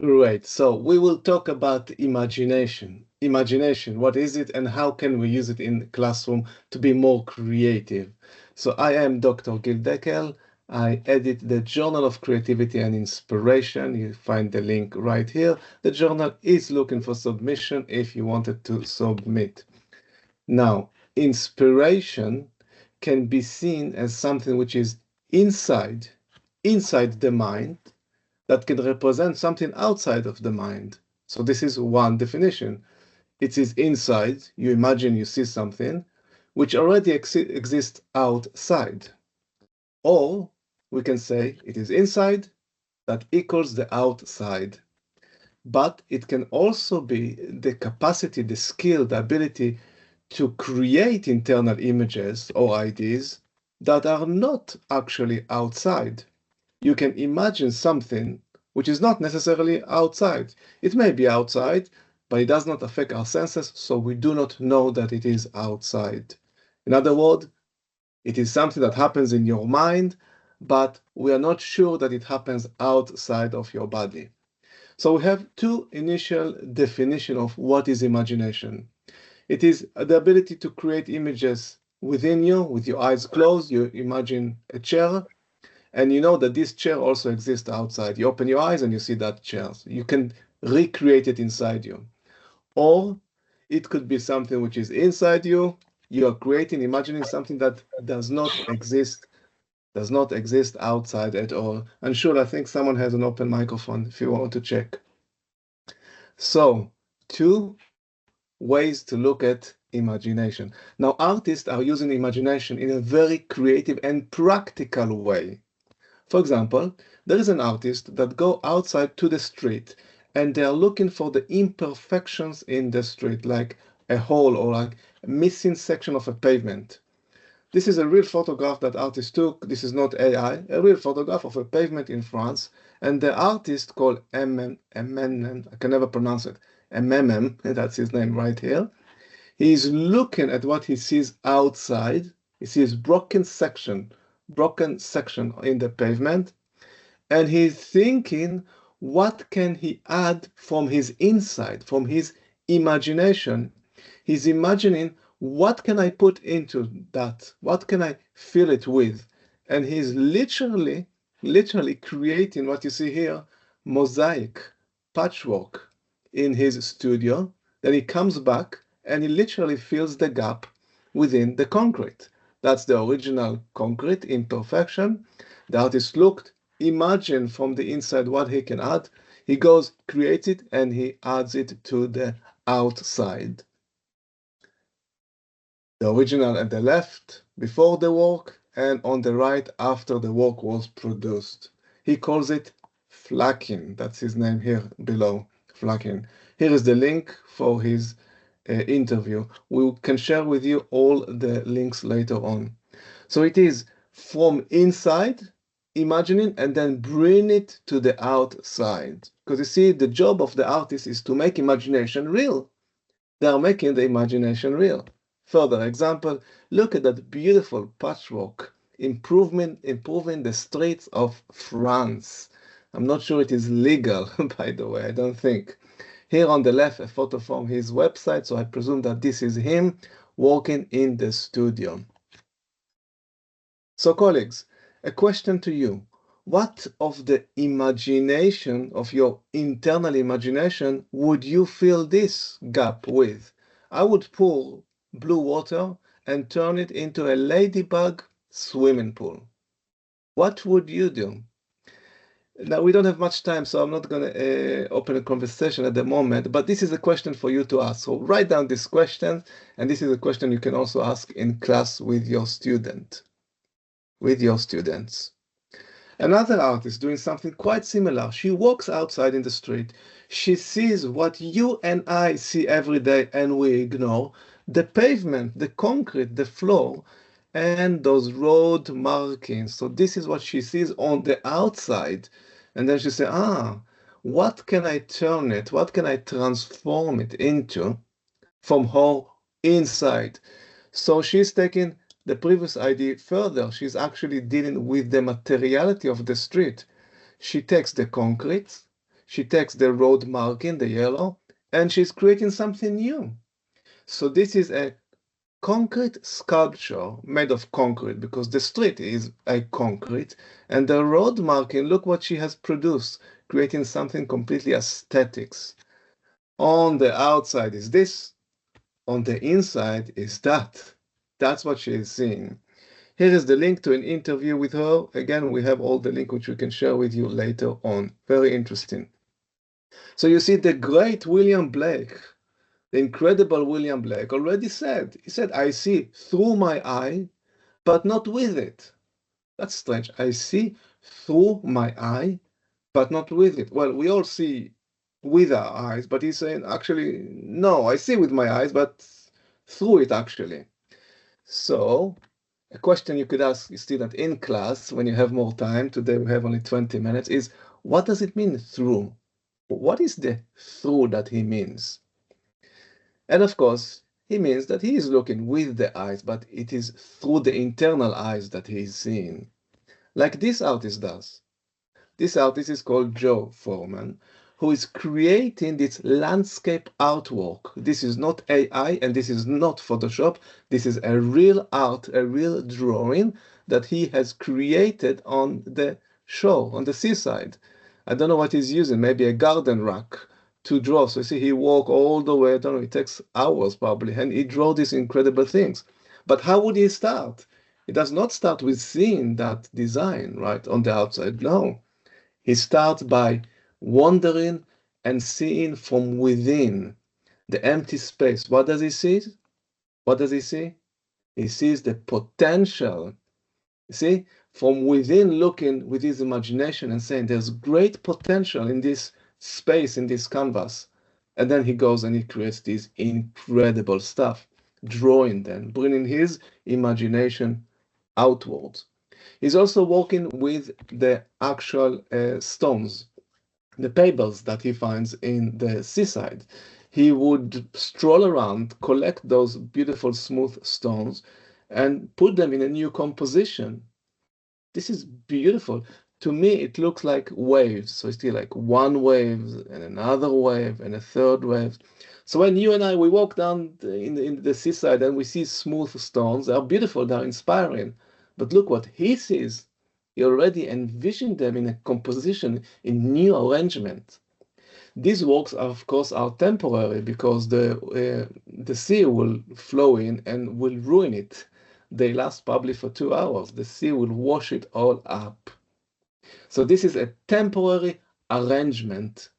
Right. So we will talk about imagination. Imagination, what is it and how can we use it in the classroom to be more creative? So I am Dr. Gil Deckel. I edit the Journal of Creativity and Inspiration. You find the link right here. The journal is looking for submission if you wanted to submit. Now, inspiration can be seen as something which is inside the mind that can represent something outside of the mind. So this is one definition. It is inside, you imagine you see something, which already exists outside. Or we can say it is inside that equals the outside. But it can also be the capacity, the skill, the ability to create internal images or ideas that are not actually outside. You can imagine something which is not necessarily outside. It may be outside, but it does not affect our senses, so we do not know that it is outside. In other words, it is something that happens in your mind, but we are not sure that it happens outside of your body. So we have two initial definitions of what is imagination. It is the ability to create images within you, with your eyes closed. You imagine a chair, and you know that this chair also exists outside. You open your eyes and you see that chair. So you can recreate it inside you. Or it could be something which is inside you. You are creating, imagining something that does not exist outside at all. And sure, I think someone has an open microphone if you want to check. So, two ways to look at imagination. Now, artists are using imagination in a very creative and practical way. For example, there is an artist that go outside to the street and they are looking for the imperfections in the street, like a hole or like a missing section of a pavement. This is a real photograph that artist took. This is not AI, a real photograph of a pavement in France. And the artist called MM, I can never pronounce it, MMM, that's his name right here. He's looking at what he sees outside. He sees broken section in the pavement, and he's thinking, what can he add from his inside, from his imagination? He's imagining, what can I put into that? What can I fill it with? And he's literally creating what you see here, mosaic, patchwork in his studio. Then he comes back and he literally fills the gap within the concrete. That's the original concrete imperfection. The artist looked, imagined from the inside what he can add. He goes, creates it, and he adds it to the outside. The original at the left before the work, and on the right after the work was produced. He calls it flacking. That's his name here below, flacking. Here is the link for his interview. We can share with you all the links later on. So it is from inside, imagining, and then bring it to the outside. Because you see, the job of the artist is to make imagination real. They are making the imagination real. Further example, look at that beautiful patchwork, improving the streets of France. I'm not sure it is legal, by the way, I don't think. Here on the left, a photo from his website, so I presume that this is him working in the studio. So colleagues, a question to you. What of the imagination, of your internal imagination, would you fill this gap with? I would pour blue water and turn it into a ladybug swimming pool. What would you do? Now, we don't have much time, so I'm not going to open a conversation at the moment, but this is a question for you to ask. So write down this question, and this is a question you can also ask in class with your students. Another artist doing something quite similar. She walks outside in the street. She sees what you and I see every day and we ignore: the pavement, the concrete, the floor, and those road markings. So this is what she sees on the outside. And then she says, what can I turn it? What can I transform it into from her inside? So she's taking the previous idea further. She's actually dealing with the materiality of the street. She takes the concrete, she takes the road marking, the yellow, and she's creating something new. So this is a concrete sculpture made of concrete because the street is a concrete, and the road marking, look what she has produced, creating something completely aesthetics. On the outside is this, on the inside is that. That's what she is seeing. Here is the link to an interview with her. Again, we have all the link which we can share with you later on. Very interesting. So you see, the great William Blake, the incredible William Blake, already said, he said, I see through my eye, but not with it. That's strange. I see through my eye, but not with it. Well, we all see with our eyes, but he's saying, actually, no, I see with my eyes, but through it, actually. So a question you could ask a student in class when you have more time, today we have only 20 minutes, is what does it mean through? What is the through that he means? And of course, he means that he is looking with the eyes, but it is through the internal eyes that he is seeing. Like this artist does. This artist is called Joe Foreman, who is creating this landscape artwork. This is not AI and this is not Photoshop. This is a real art, a real drawing that he has created on the shore, on the seaside. I don't know what he's using, maybe a garden rack to draw. So you see, he walked all the way, I don't know, it takes hours probably, and he drew these incredible things. But how would he start? He does not start with seeing that design, right, on the outside. No. He starts by wandering and seeing from within the empty space. What does he see? What does he see? He sees the potential. You see, from within, looking with his imagination and saying, there's great potential in this space, in this canvas. And then he goes and he creates this incredible stuff, drawing them, bringing his imagination outwards. He's also working with the actual stones, the pebbles that he finds in the seaside. He would stroll around, collect those beautiful smooth stones, and put them in a new composition. This is beautiful. To me, it looks like waves. So it's still like one wave and another wave and a third wave. So when you and I, we walk down in the seaside and we see smooth stones, they are beautiful, they're inspiring. But look what he sees. He already envisioned them in a composition, in new arrangement. These works, of course, are temporary because the sea will flow in and will ruin it. They last probably for 2 hours. The sea will wash it all up. So this is a temporary arrangement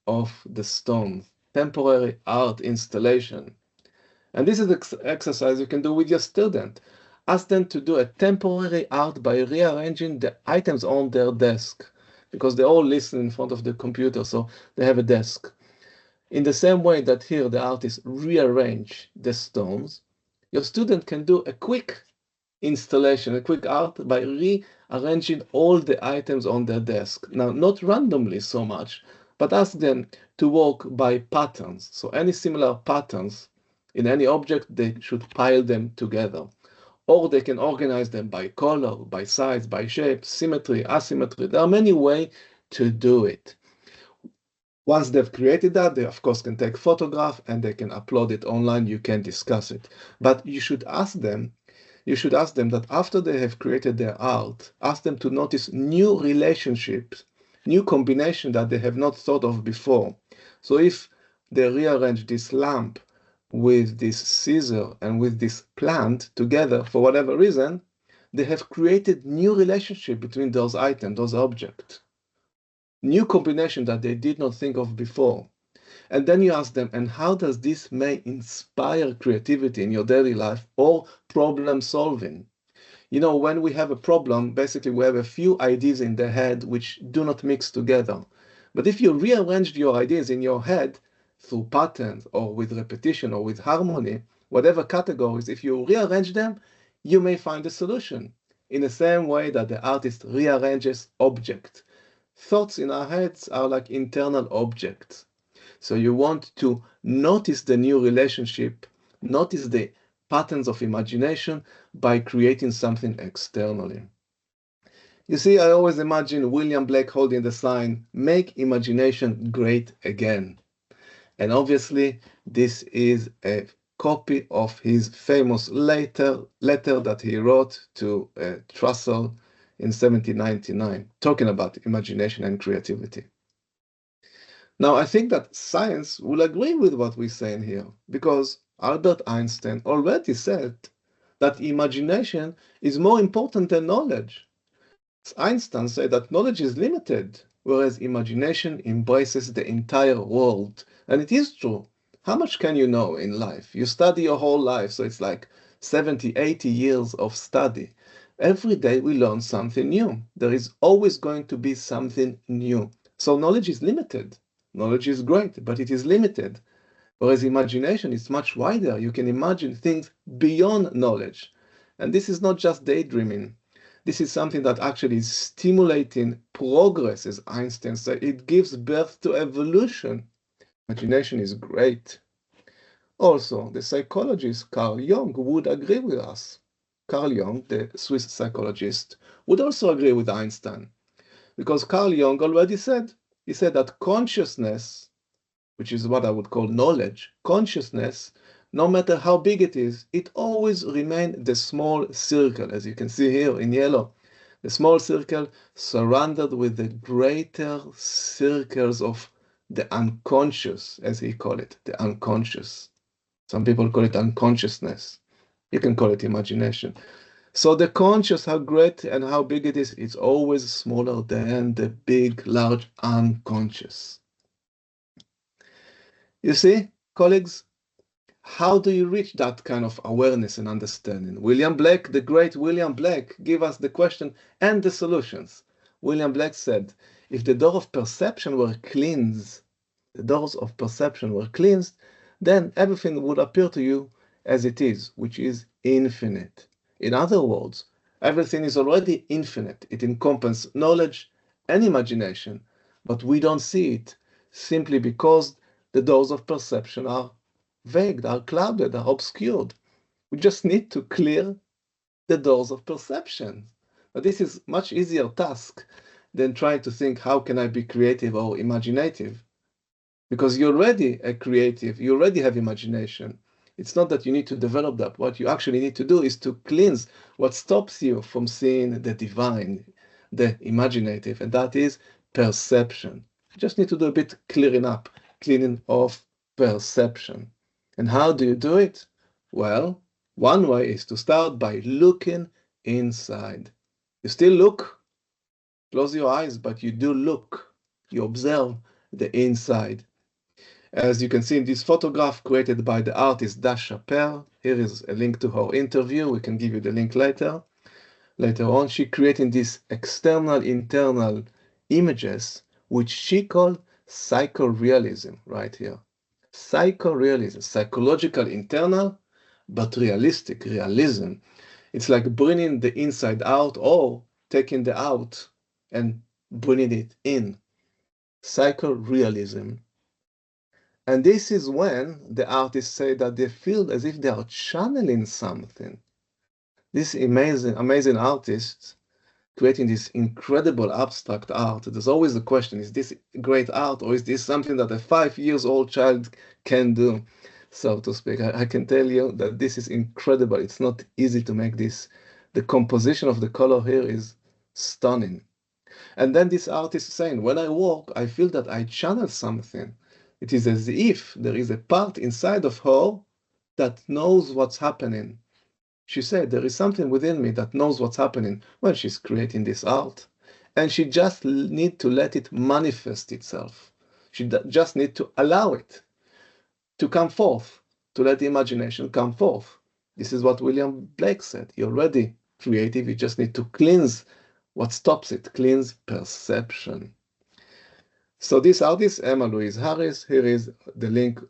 of the stones, temporary art installation. And this is an exercise you can do with your student. Ask them to do a temporary art by rearranging the items on their desk, because they all listen in front of the computer, so they have a desk. In the same way that here the artist rearrange the stones, your student can do a quick installation, a quick art by rearranging all the items on their desk. Now, not randomly so much, but ask them to work by patterns. So any similar patterns in any object, they should pile them together. Or they can organize them by color, by size, by shape, symmetry, asymmetry. There are many ways to do it. Once they've created that, they of course can take photograph and they can upload it online. You can discuss it. But you should ask them that after they have created their art, ask them to notice new relationships, new combination that they have not thought of before. So if they rearrange this lamp with this scissor and with this plant together for whatever reason, they have created new relationship between those items, those objects. New combination that they did not think of before. And then you ask them, and how does this may inspire creativity in your daily life or problem solving? You know, when we have a problem, basically we have a few ideas in the head which do not mix together. But if you rearrange your ideas in your head through patterns or with repetition or with harmony, whatever categories, if you rearrange them, you may find a solution. In the same way that the artist rearranges objects. Thoughts in our heads are like internal objects. So you want to notice the new relationship, notice the patterns of imagination by creating something externally. You see, I always imagine William Blake holding the sign, "Make imagination great again." And obviously, this is a copy of his famous letter that he wrote to Trussell in 1799, talking about imagination and creativity. Now, I think that science will agree with what we're saying here, because Albert Einstein already said that imagination is more important than knowledge. Einstein said that knowledge is limited, whereas imagination embraces the entire world. And it is true. How much can you know in life? You study your whole life, so it's like 70, 80 years of study. Every day we learn something new. There is always going to be something new. So knowledge is limited. Knowledge is great, but it is limited. Whereas imagination is much wider. You can imagine things beyond knowledge. And this is not just daydreaming. This is something that actually is stimulating progress, as Einstein said. It gives birth to evolution. Imagination is great. Also, the psychologist Carl Jung would agree with us. Carl Jung, the Swiss psychologist, would also agree with Einstein. Because Carl Jung already said, he said that consciousness, which is what I would call knowledge, consciousness, no matter how big it is, it always remains the small circle, as you can see here in yellow. The small circle surrounded with the greater circles of the unconscious, as he called it, the unconscious. Some people call it unconsciousness. You can call it imagination. So the conscious, how great and how big it is, it's always smaller than the big, large unconscious. You see, colleagues, how do you reach that kind of awareness and understanding? William Blake, the great William Blake, gave us the question and the solutions. William Blake said, if the door of perception were cleansed, the doors of perception were cleansed, then everything would appear to you as it is, which is infinite. In other words, everything is already infinite. It encompasses knowledge and imagination, but we don't see it simply because the doors of perception are vague, are clouded, are obscured. We just need to clear the doors of perception. But this is much easier task than trying to think, how can I be creative or imaginative? Because you're already a creative, you already have imagination. It's not that you need to develop that. What you actually need to do is to cleanse what stops you from seeing the divine, the imaginative, and that is perception. You just need to do a bit cleaning of perception. And how do you do it? Well, one way is to start by looking inside. You still look, close your eyes, but you do look. You observe the inside. As you can see in this photograph created by the artist Dasha Pearl, here is a link to her interview. We can give you the link later. Later on, she created these external, internal images, which she called psychorealism, right here. Psychorealism, psychological internal, but realistic realism. It's like bringing the inside out or taking the out and bringing it in. Psychorealism. And this is when the artists say that they feel as if they are channeling something. This amazing artists creating this incredible abstract art. There's always the question, is this great art or is this something that a 5-year-old child can do, so to speak? I can tell you that this is incredible. It's not easy to make this. The composition of the color here is stunning. And then this artist is saying, when I walk, I feel that I channel something. It is as if there is a part inside of her that knows what's happening. She said, there is something within me that knows what's happening when she's creating this art. And she just need to let it manifest itself. She just need to allow it to come forth, to let the imagination come forth. This is what William Blake said. You're already creative, you just need to cleanse what stops it, cleanse perception. So this artist, Emma Louise Harris, here is the link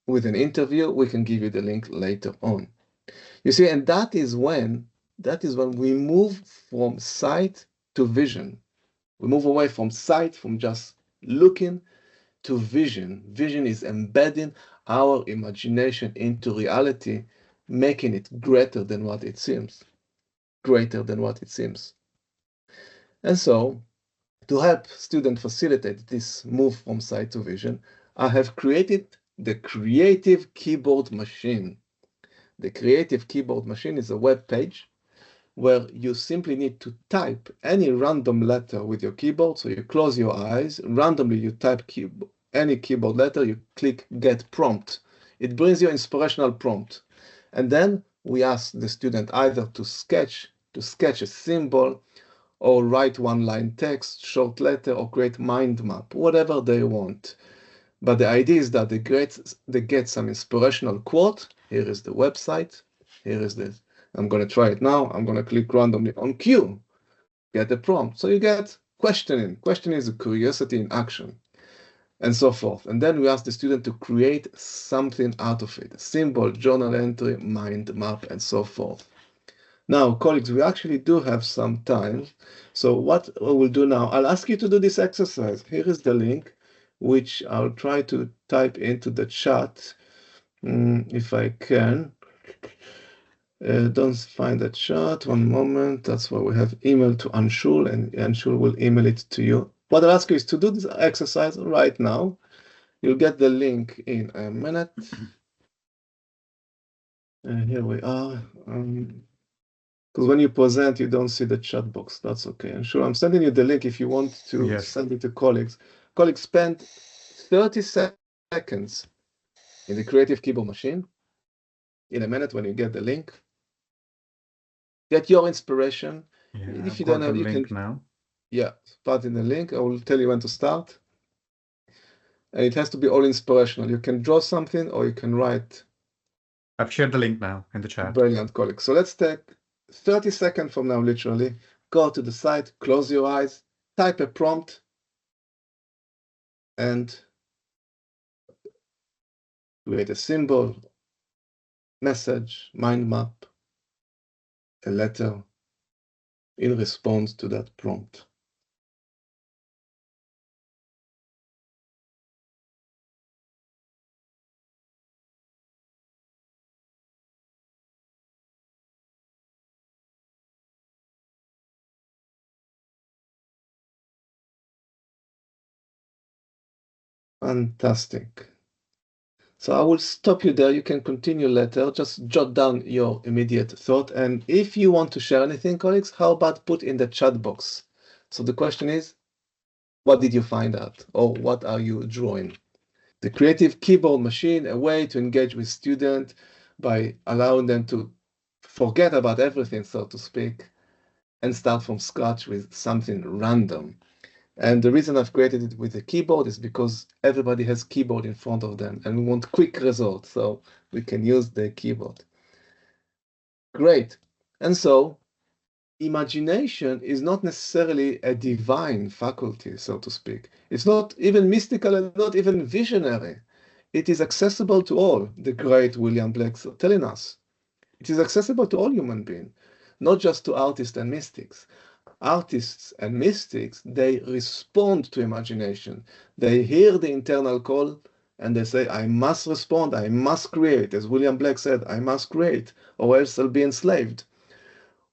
with an interview. We can give you the link later on. You see, and that is when we move from sight to vision. We move away from sight, from just looking, to vision. Vision is embedding our imagination into reality, making it greater than what it seems. Greater than what it seems. And so, to help students facilitate this move from sight to vision, I have created the Creative Keyboard Machine. The Creative Keyboard Machine is a web page where you simply need to type any random letter with your keyboard. So you close your eyes, randomly you type any keyboard letter, you click Get Prompt. It brings you inspirational prompt. And then we ask the student either to sketch a symbol, or write one-line text, short letter, or create mind map, whatever they want. But the idea is that they get some inspirational quote. Here is the website. Here is this. I'm going to try it now. I'm going to click randomly on Q, get the prompt. So you get questioning. Questioning is a curiosity in action, and so forth. And then we ask the student to create something out of it, a symbol, journal entry, mind map, and so forth. Now, colleagues, we actually do have some time. So what we'll do now, I'll ask you to do this exercise. Here is the link, which I'll try to type into the chat if I can. Don't find the chat. One moment. That's why we have email to Anshul, and Anshul will email it to you. What I'll ask you is to do this exercise right now. You'll get the link in a minute. And here we are. Because when you present, you don't see the chat box. That's okay. And sure, I'm sending you the link if you want to send it to colleagues. Colleagues, spend 30 seconds in the Creative Keyboard Machine. In a minute, when you get the link, get your inspiration. Yeah, if you don't have, you link can now. Yeah, start in the link. I will tell you when to start. And it has to be all inspirational. You can draw something or you can write. I've shared the link now in the chat. Brilliant, colleagues. So let's take 30 seconds from now, literally. Go to the site, close your eyes, type a prompt, and create a symbol, message, mind map, a letter in response to that prompt. Fantastic. So I will stop you there. You can continue later. Just jot down your immediate thought. And if you want to share anything, colleagues, how about put in the chat box? So the question is, what did you find out? Or what are you drawing? The Creative Keyboard Machine, a way to engage with students by allowing them to forget about everything, so to speak, and start from scratch with something random. And the reason I've created it with a keyboard is because everybody has keyboard in front of them and we want quick results, so we can use the keyboard. Great. And so imagination is not necessarily a divine faculty, so to speak. It's not even mystical and not even visionary. It is accessible to all, the great William Blake telling us. It is accessible to all human beings, not just to artists and mystics. Artists and mystics, they respond to imagination. They hear the internal call and they say, I must respond, I must create. As William Blake said, I must create, or else I'll be enslaved.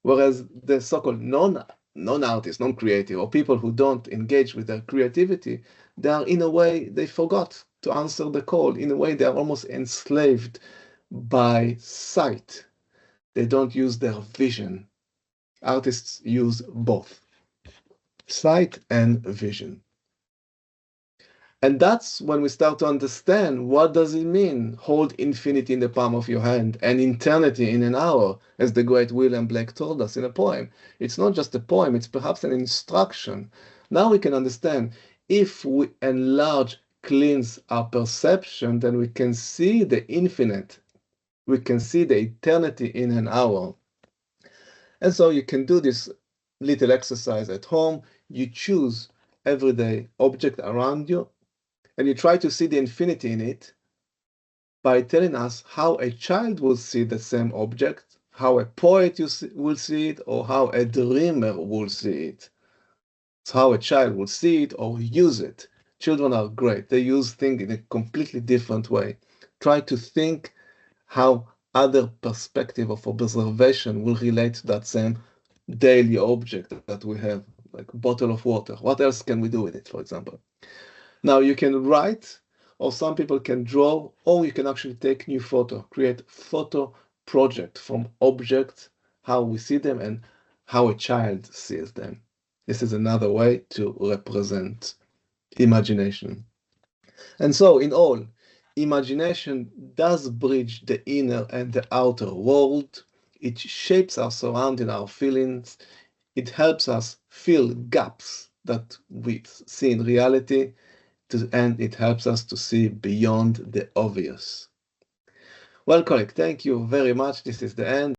Whereas the so-called non-artists, non-creative, or people who don't engage with their creativity, they are, in a way, they forgot to answer the call. In a way, they are almost enslaved by sight. They don't use their vision. Artists use both sight and vision. And that's when we start to understand, what does it mean? Hold infinity in the palm of your hand and eternity in an hour, as the great William Blake told us in a poem. It's not just a poem, it's perhaps an instruction. Now we can understand, if we enlarge, cleanse our perception, then we can see the infinite. We can see the eternity in an hour. And so you can do this little exercise at home. You choose everyday object around you, and you try to see the infinity in it by telling us how a child will see the same object, how a poet will see it, or how a dreamer will see it. It's how a child will see it or use it. Children are great. They use things in a completely different way. Try to think how other perspective of observation will relate to that same daily object that we have, like a bottle of water. What else can we do with it, for example? Now you can write, or some people can draw, or you can actually take new photo, create photo project from objects, how we see them and how a child sees them. This is another way to represent imagination. And so in all, imagination does bridge the inner and the outer world. It shapes our surrounding, our feelings. It helps us fill gaps that we see in reality, and it helps us to see beyond the obvious. Well, colleague, thank you very much. This is the end.